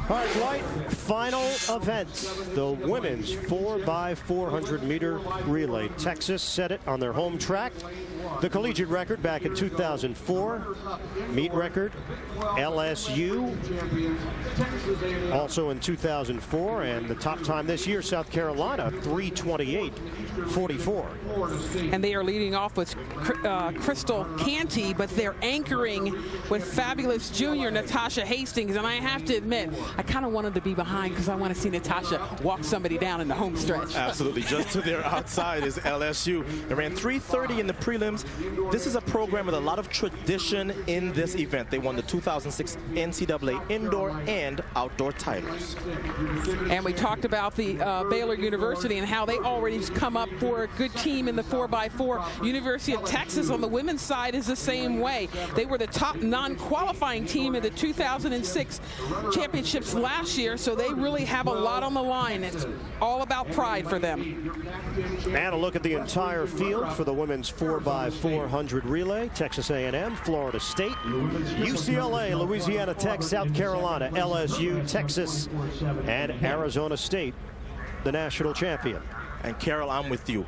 All right, final event, the women's 4x400 meter relay. Texas set it on their home track. The collegiate record back in 2004. Meet record, LSU, also in 2004. And the top time this year, South Carolina, 3:28.44. And they are leading off with Crystal Canty, but they're anchoring with fabulous junior Natasha Hastings. And I have to admit, I kind of wanted to be behind because I want to see Natasha walk somebody down in the home stretch. Absolutely. Just to their outside is LSU. They ran 3:30 in the prelims. This is a program with a lot of tradition in this event. They won the 2006 NCAA indoor and outdoor titles. And we talked about the Baylor University and how they already come up for a good team in the 4x4. University of Texas on the women's side is the same way. They were the top non-qualifying team in the 2006 championships last year, so they really have a lot on the line. It's all about pride for them. And a look at the entire field for the women's 4x400 relay. Texas A&M, Florida State, UCLA, Louisiana Tech, South Carolina, LSU, Texas, and Arizona State, the national champion. And Carol, I'm with you.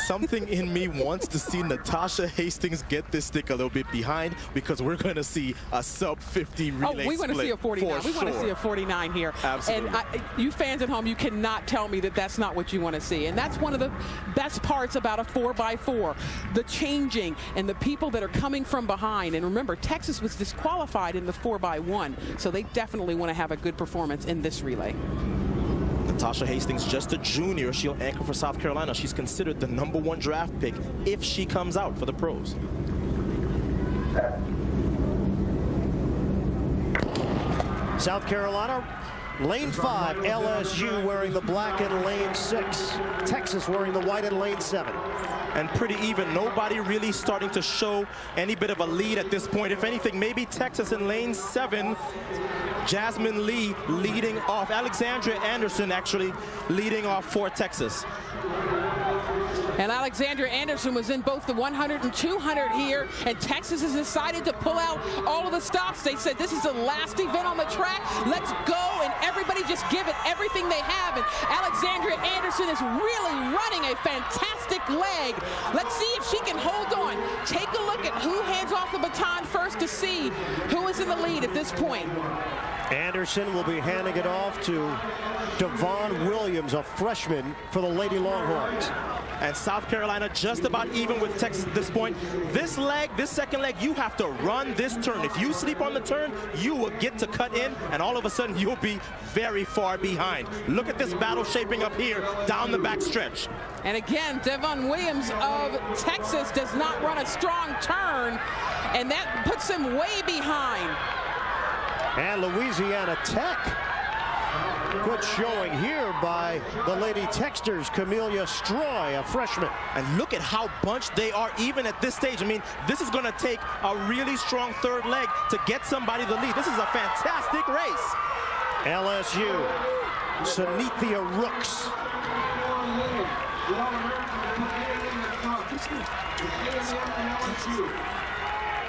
Something in me wants to see Natasha Hastings get this stick a little bit behind, because we're going to see a sub-50 relay. Oh, we want to see a 49. We want to see a 49 here. Absolutely. And you fans at home, you cannot tell me that that's not what you want to see. And that's one of the best parts about a 4x4, the changing and the people that are coming from behind. And remember, Texas was disqualified in the 4x1, so they definitely want to have a good performance in this relay. Natasha Hastings, just a junior. She'll anchor for South Carolina. She's considered the #1 draft pick if she comes out for the pros. South Carolina, lane 5, LSU wearing the black in lane 6. Texas wearing the white in lane 7. And pretty even. Nobody really starting to show any bit of a lead at this point. If anything, maybe Texas in lane 7. Jasmine Lee leading off. Alexandria Anderson actually leading off for Texas. And Alexandria Anderson was in both the 100 and 200 here, and Texas has decided to pull out all of the stops. They said this is the last event on the track. Let's go, and everybody just give it everything they have. And Alexandria Anderson is really running a fantastic leg. Let's see if she can hold on. Take a look at who hands off the baton first to see who is in the lead at this point. Anderson will be handing it off to Devon Williams, a freshman for the Lady Longhorns. And South Carolina just about even with Texas at this point. This leg, this second leg, you have to run this turn. If you sleep on the turn, you will get to cut in, and all of a sudden you'll be very far behind. Look at this battle shaping up here down the back stretch. And again, Devon Williams of Texas does not run a strong turn, and that puts him way behind. And Louisiana Tech. Good showing here by the Lady Texters, Camelia Stroy, a freshman. And look at how bunched they are even at this stage. I mean, this is going to take a really strong third leg to get somebody the lead. This is a fantastic race. LSU, Cynethia Rooks.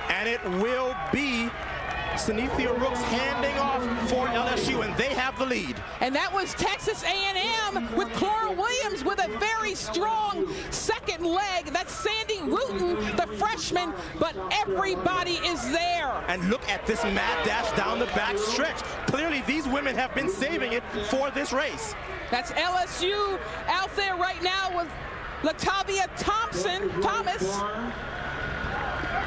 And it will be Cynethia Rooks handing off for LSU, and they have the lead. And that was Texas A&M with Clara Williams with a very strong second leg. That's Sandy Wooten, the freshman, but everybody is there. And look at this mad dash down the back stretch. Clearly, these women have been saving it for this race. That's LSU out there right now with Latavia Thomas.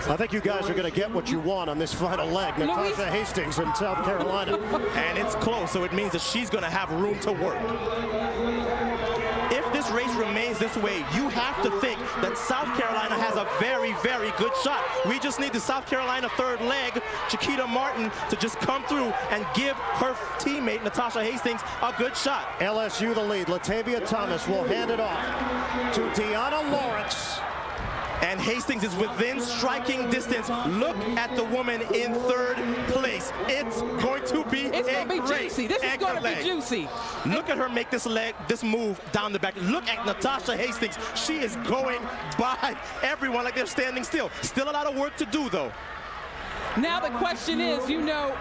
I think you guys are going to get what you want on this final leg. Natasha Hastings in South Carolina. And it's close, so it means that she's going to have room to work. If this race remains this way, you have to think that South Carolina has a very, very good shot. We just need the South Carolina third leg, Chiquita Martin, to just come through and give her teammate, Natasha Hastings, a good shot. LSU the lead. Latavia Thomas will hand it off to Deonna Lawrence. And Hastings is within striking distance. Look at the woman in third place. It's going to be juicy. This is going to be juicy. Look at her make this move down the back. Look at Natasha Hastings. She is going by everyone like they're standing still. Still a lot of work to do, though. Now the question is, you know,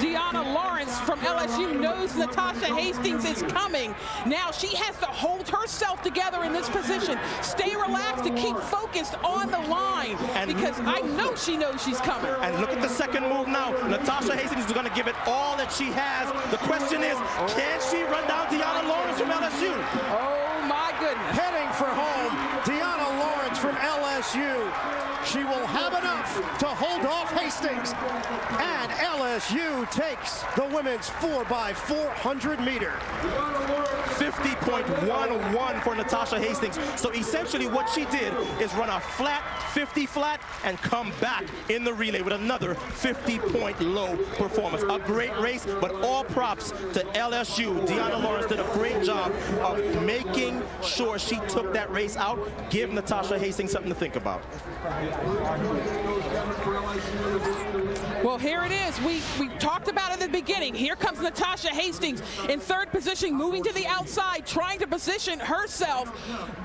Deonna Lawrence from LSU knows Natasha Hastings is coming. Now she has to hold herself together in this position. Stay relaxed and keep focused on the line, because I know she knows she's coming. And look at the second move now. Natasha Hastings is going to give it all that she has. The question is, can she run down Deonna Lawrence from LSU? Oh my goodness. Heading for home, Deonna Lawrence from LSU. She will have enough to hold off Hastings. And LSU takes the women's 4x400 meter. 50.11 for Natasha Hastings. So essentially what she did is run a flat 50 flat and come back in the relay with another 50-point low performance. A great race, but all props to LSU. Deonna Lawrence did a great job of making sure she took that race out. Give Natasha Hastings something to think about. Well, here it is. We talked about it at the beginning. Here comes Natasha Hastings in third position, moving to the outside, trying to position herself.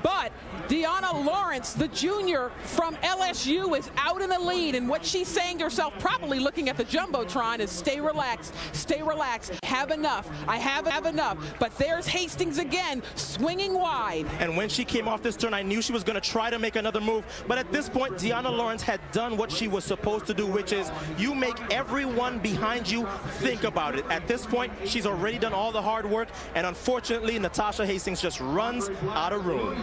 But Deonna Lawrence, the junior from LSU, is out in the lead. And what she's saying to herself, probably looking at the Jumbotron, is stay relaxed, have enough. I have enough. But there's Hastings again, swinging wide. And when she came off this turn, I knew she was going to try to make another move. But at this point, Deonna Lawrence had done what she was supposed to do, which is you make everyone behind you think about it. At this point, she's already done all the hard work, and unfortunately, Natasha Hastings just runs out of room.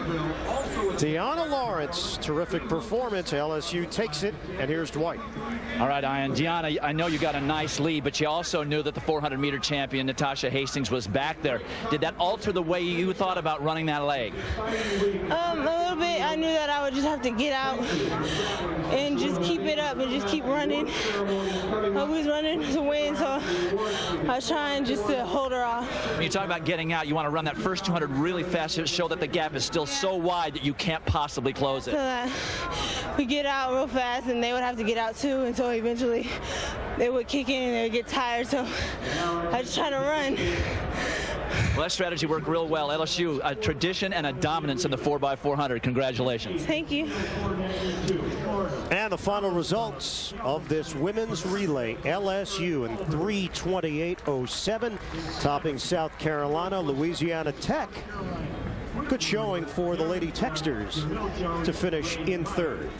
Deonna Lawrence, terrific performance. LSU takes it, and here's Dwight. All right, Ian. Deonna, I know you got a nice lead, but you also knew that the 400-meter champion, Natasha Hastings, was back there. Did that alter the way you thought about running that leg? A little bit. I knew that I would just have to get out and just keep it up and just keep running. I was running to win, so I was trying just to hold her off. When you talk about getting out, you want to run that first 200 really fast to show that the gap is still so wide that you can't possibly close it. So that we get out real fast, and they would have to get out too, and so eventually they would kick in and they would get tired, so I just try to run. Well, that strategy worked real well. LSU, a tradition and a dominance in the 4x400. Congratulations. Thank you. And the final results of this women's relay. LSU in 3:28.07, topping South Carolina. Louisiana Tech, good showing for the Lady Texters to finish in third.